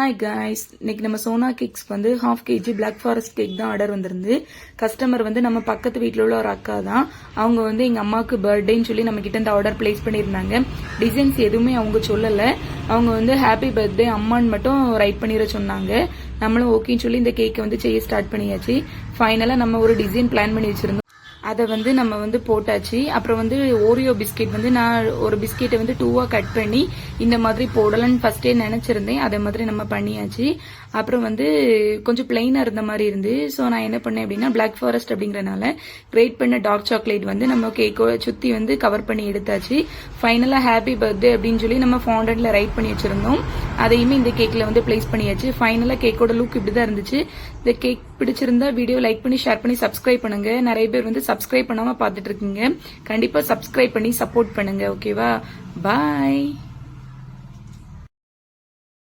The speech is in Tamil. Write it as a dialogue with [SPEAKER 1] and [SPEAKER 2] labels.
[SPEAKER 1] ஹாய் காய்ஸ், இன்னைக்கு நம்ம சோனா கேக்ஸ் வந்து 1/2 kg பிளாக் ஃபாரஸ்ட் கேக் தான் ஆர்டர் வந்திருந்து. கஸ்டமர் வந்து நம்ம பக்கத்து வீட்டில் உள்ள ஒரு அக்கா தான். அவங்க வந்து எங்க அம்மாவுக்கு பர்த்டேன்னு சொல்லி நம்ம கிட்ட இந்த ஆர்டர் பிளேஸ் பண்ணியிருந்தாங்க. டிசைன்ஸ் எதுவுமே அவங்க சொல்லல. அவங்க வந்து ஹாப்பி பர்த்டே அம்மான்னு மட்டும் ரைட் பண்ணிட சொன்னாங்க. நம்மளும் ஓகேன்னு சொல்லி இந்த கேக்கை வந்து செய்ய ஸ்டார்ட் பண்ணியாச்சு. ஃபைனலா நம்ம ஒரு டிசைன் பிளான் பண்ணி வச்சிருந்தோம். அதை வந்து நம்ம வந்து போட்டாச்சு. அப்புறம் வந்து ஓரியோ பிஸ்கெட் வந்து நான் ஒரு பிஸ்கெட்டை வந்து 2வா கட் பண்ணி இந்த மாதிரி போடலான்னு ஃபர்ஸ்டே நினைச்சிருந்தேன். அதே மாதிரி நம்ம பண்ணியாச்சு. அப்புறம் வந்து கொஞ்சம் பிளெயினா இருந்த மாதிரி இருந்து, ஸோ நான் என்ன பண்ணேன் அப்படின்னா பிளாக் ஃபாரஸ்ட் அப்படிங்கறனால கிரேட் பண்ண டார்க் சாக்லேட் வந்து நம்ம கேக்கோட சுத்தி வந்து கவர் பண்ணி எடுத்தாச்சு. ஃபைனலா ஹாப்பி பர்த்டே அப்படின்னு சொல்லி நம்ம ஃபாண்டன்ட்ல ரைட் பண்ணி வச்சிருந்தோம். அதையுமே இந்த கேக்ல வந்து பிளேஸ் பண்ணியாச்சு. ஃபைனலா கேக்கோட லுக் இப்படிதான் இருந்துச்சு. இந்த கேக் பிடிச்சிருந்தா வீடியோ லைக் பண்ணி ஷேர் பண்ணி சப்ஸ்கிரைப் பண்ணுங்க. நிறைய பேர் வந்து சப்ஸ்கிரைப் பண்ணாம பாத்துட்டு இருக்கீங்க. கண்டிப்பா சப்ஸ்கிரைப் பண்ணி சப்போர்ட் பண்ணுங்க. ஓகேவா? பாய்.